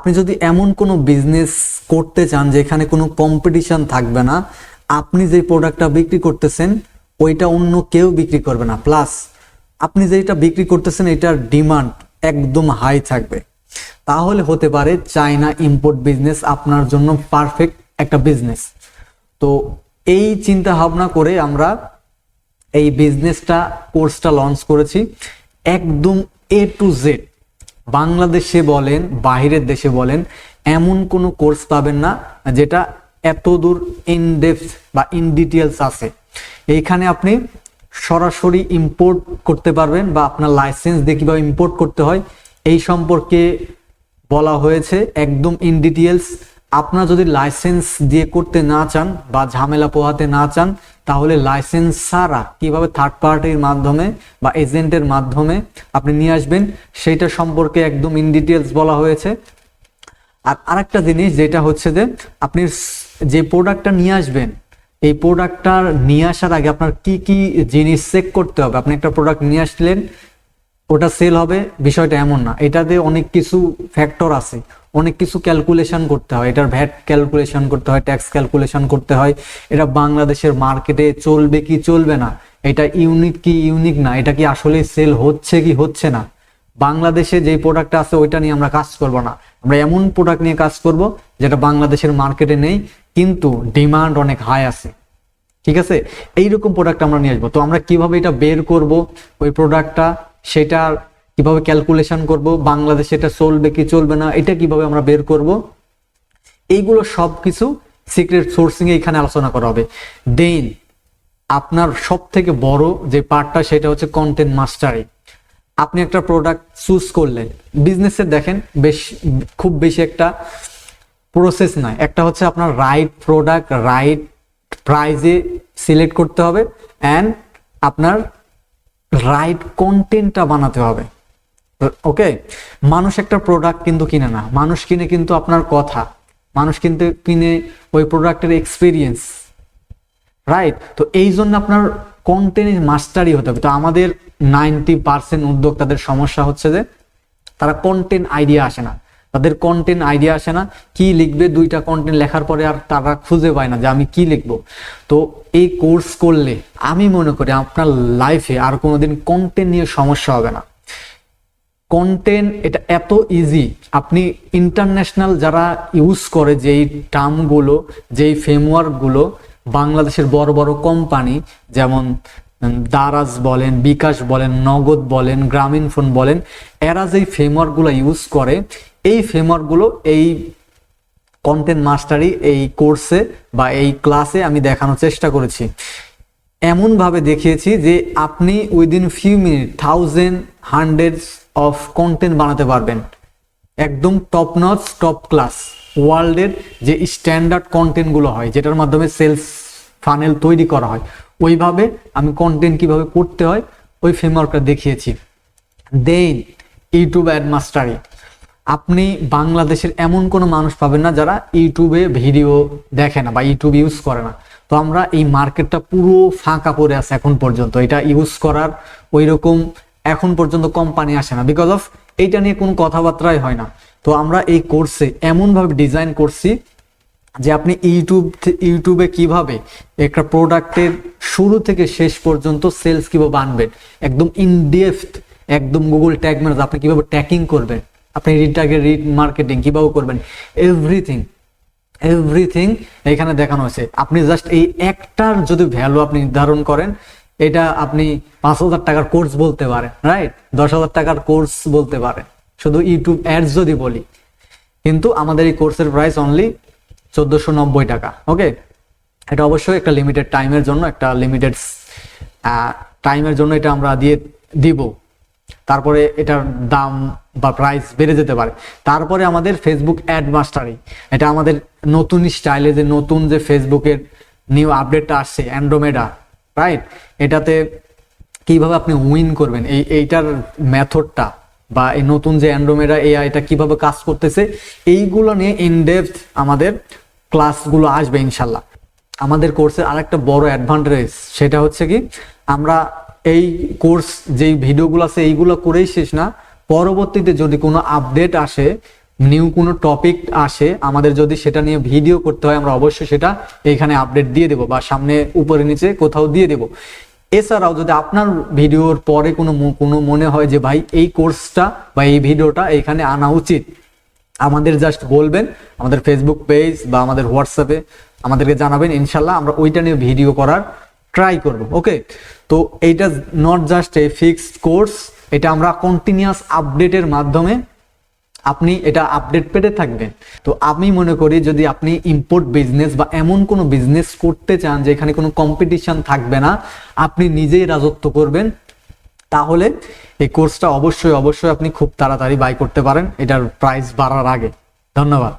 আপনি যদি এমন কোনো বিজনেস করতে চান যেখানে কোনো কম্পিটিশন থাকবে না, আপনি যে প্রোডাক্টটা বিক্রি করতেছেন ওইটা অন্য কেউ বিক্রি করবে না, প্লাস আপনি যেটা বিক্রি করতেছেন এটার ডিমান্ড একদম হাই থাকবে, তাহলে হতে পারে চায়না ইম্পোর্ট বিজনেস আপনার জন্য পারফেক্ট একটা বিজনেস। তো এই চিন্তা ভাবনা করে আমরা এই বিজনেসটা কোর্সটা লঞ্চ করেছি। একদম A to Z, বাংলাদেশে বলেন বাইরের দেশে বলেন, এমন কোনো কোর্স পাবেন না যেটা এত দূর ইন ডেপথ বা ইন ডিটেলস আছে। এইখানে আপনি সরাসরি ইম্পোর্ট করতে পারবেন বা আপনার লাইসেন্স দিয়ে কীভাবে ইম্পোর্ট করতে হয় এই সম্পর্কে বলা হয়েছে একদম ইন ডিটেলস। আপনারা যদি লাইসেন্স দিয়ে করতে না চান বা ঝামেলা পোহাতে না চান, তাহলে লাইসেন্স ছাড়া কিভাবে থার্ড পার্টির মাধ্যমে বা এজেন্টের মাধ্যমে আপনি নিয়ে আসবেন সেটা সম্পর্কে একদম ইন ডিটেলস বলা হয়েছে। আর আরেকটা জিনিস যেটা হচ্ছে যে আপনি যে প্রোডাক্টটা নিয়ে আসবেন, এই প্রোডাক্টটা নিয়ে আসার আগে আপনার কি কি জিনিস চেক করতে হবে। আপনি একটা প্রোডাক্ট নিয়ে আসলেন, ওটা সেল হবে বিষয়টা এমন না, এটাতে অনেক কিছু ফ্যাক্টর আছে, অনেক কিছু ক্যালকুলেশন করতে হয়। এটার ভ্যাট ক্যালকুলেশন করতে হয়, ট্যাক্স ক্যালকুলেশন করতে হয়, এটা বাংলাদেশের মার্কেটে চলবে কি চলবে না, এটা ইউনিক কি ইউনিক না, এটা কি আসলে সেল হচ্ছে কি হচ্ছে না। বাংলাদেশে যে প্রোডাক্ট আছে ওইটা নিয়ে আমরা কাজ করব না, আমরা এমন প্রোডাক্ট নিয়ে কাজ করব যেটা বাংলাদেশের মার্কেটে নেই কিন্তু ডিমান্ড অনেক হাই আছে। ঠিক আছে, এইরকম প্রোডাক্ট আমরা নিয়ে আসবো। তো আমরা কিভাবে এটা বের করব ওই প্রোডাক্টটা, সেটা কিভাবে ক্যালকুলেশন করব, বাংলাদেশে এটা চলবে কি চলবে না এটা কিভাবে আমরা বের করব, এইগুলো সব কিছু সিক্রেট সোর্সিং এ এখানে আলোচনা করা হবে। দেন আপনার সব থেকে বড় যে পার্টটা সেটা হচ্ছে কন্টেন্ট মাস্টারি। আপনি একটা প্রোডাক্ট চুজ করলেন, বিজনেসের দেখেন খুব বেশি একটা প্রসেস নাই, একটা হচ্ছে আপনার রাইট প্রোডাক্ট রাইট প্রাইজে সিলেক্ট করতে হবে অ্যান্ড আপনার রাইট কন্টেন্টটা বানাতে হবে। ওকে, মানুষ একটা প্রোডাক্ট কিন্তু কিনে না, মানুষ কিনে কিন্তু আপনার কথা, মানুষ কিন্তু কিনে ওই প্রোডাক্টের এক্সপিরিয়েন্স, রাইট? তো এই জন্য আপনার কন্টেন্ট মাস্টারই হতে হবে। তো আমাদের 90% উদ্যোক্তাদের সমস্যা হচ্ছে যে তারা কন্টেন্ট আইডিয়া আসে না, তাদের কন্টেন্ট আইডিয়া আসে না, কি লিখবে, দুইটা কন্টেন্ট লেখার পরে আর তারা খুঁজে পায় না যে আমি কি লিখবো। তো এই কোর্স করলে আমি মনে করি আপনার লাইফে আর কোনোদিন কন্টেন্ট নিয়ে সমস্যা হবে না। কন্টেন্ট এটা এত ইজি, আপনি ইন্টারন্যাশনাল যারা ইউজ করে যেই টার্মগুলো যেই ফ্রেমওয়ার্কগুলো, বাংলাদেশের বড় বড় কোম্পানি যেমন দারাজ বলেন, বিকাশ বলেন, নগদ বলেন, গ্রামীণ ফোন বলেন, এরা যেই ফ্রেমওয়ার্কগুলো ইউজ করে এই ফ্রেমওয়ার্কগুলো এই কন্টেন্ট মাস্টারি এই কোর্সে বা এই ক্লাসে আমি দেখানোর চেষ্টা করেছি। এমনভাবে দেখিয়েছি যে আপনি within few minute hundreds of content বানাতে পারবেন, একদম টপ নচ টপ ক্লাস ওয়ার্ল্ডের যে স্ট্যান্ডার্ড কন্টেন্টগুলো হয় যেটার মাধ্যমে সেলস ফানেল তৈরি করা হয়, ওইভাবে আমি কন্টেন্ট কিভাবে করতে হয় ওই ফ্রেমওয়ার্কটা দেখিয়েছি। দেন ইউটিউব অ্যাড মাস্টারি, আপনি বাংলাদেশের এমন কোনো মানুষ পাবেন না যারা ইউটিউবে ভিডিও দেখে না বা ইউটিউব ইউজ করে না। তো আমরা এই মার্কেটটা পুরো ফাঁকা পড়ে আছে এখন পর্যন্ত, এটা ইউজ করার ওই রকম এখন পর্যন্ত কোম্পানি আসে না, বিকজ অফ এইটা নিয়ে কোনো কথাবার্তাই হয় না। তো আমরা এই কোর্সে এমনভাবে ডিজাইন করছি যে আপনি ইউটিউবে কিভাবে একটা প্রোডাক্টের শুরু থেকে শেষ পর্যন্ত সেলস কিভাবে আনবেন, একদম ইন ডেপথ, একদম গুগল ট্যাগ ম্যানেজ আপনি কিভাবে ট্যাগিং করবেন, আপনি রিড মার্কেটিং কিভাবে করবেন, এভরিথিং এখানে দেখানো হয়েছে। আপনি জাস্ট এই একটার যদি ভ্যালু আপনি নির্ধারণ করেন, এটা আপনি 5,000 টাকার কোর্স বলতে পারেন, রাইট? 10,000 টাকার কোর্স বলতে পারেন শুধু ইউটিউব অ্যাডস যদি বলি। কিন্তু আমাদের এই কোর্সের প্রাইস অনলি 1490 টাকা। ওকে, এটা অবশ্যই একটা লিমিটেড টাইমের জন্য, একটা লিমিটেড টাইমের জন্য এটা আমরা দিব, তারপরে এটার দাম বা প্রাইস বেড়ে যেতে পারে। তারপরে আমাদের ফেসবুক অ্যাড মাস্টারি, এটা আমাদের নতুন স্টাইলে যে নতুন যে ফেসবুকের নিউ আপডেটটা আসছে অ্যান্ড্রোমেডা, রাইট? এটাতে কিভাবে আপনি উইন করবেন এইটার মেথডটা বা এই নতুন যে অ্যান্ড্রোমেডা এআইটা কিভাবে কাজ করতেছে, এইগুলো নিয়ে ইনডেপথ আমাদের ক্লাসগুলো আসবে ইনশাল্লাহ। আমাদের কোর্সের আরেকটা বড় অ্যাডভান্টেজ সেটা হচ্ছে কি, আমরা এই কোর্স যেই ভিডিওগুলো আছে এইগুলো করেই শেষ না, পরবর্তীতে যদি কোনো আপডেট আসে নিউ কোনো টপিক আসে, আমাদের যদি সেটা নিয়ে ভিডিও করতে হয়, আমরা অবশ্যই সেটা এইখানে আপডেট দিয়ে দেবো বা সামনে উপরে নিচে কোথাও দিয়ে দেবো। এছাড়াও যদি আপনার ভিডিওর পরে কোনো মনে হয় যে ভাই এই কোর্সটা বা এই ভিডিওটা এইখানে আনা উচিত, আমাদের জাস্ট বলবেন, আমাদের ফেসবুক পেজ বা আমাদের হোয়াটসঅ্যাপে আমাদেরকে জানাবেন, ইনশাল্লাহ আমরা ওইটা নিয়ে ভিডিও করার ট্রাই করব। ওকে, তো এইটা not just a fixed course, এটা আমরা কন্টিনিউয়াস আপডেটের মাধ্যমে আপনি এটা আপডেট পেতে থাকবেন। তো আমি মনে করি যদি আপনি ইম্পোর্ট বিজনেস বা এমন কোনো বিজনেস করতে চান যেখানে কোনো কম্পিটিশন থাকবে না, আপনি নিজেই রাজত্ব করবেন, তাহলে এই কোর্সটা অবশ্যই অবশ্যই আপনি খুব তাড়াতাড়ি বাই করতে পারেন, এটার প্রাইস বাড়ার আগে। ধন্যবাদ।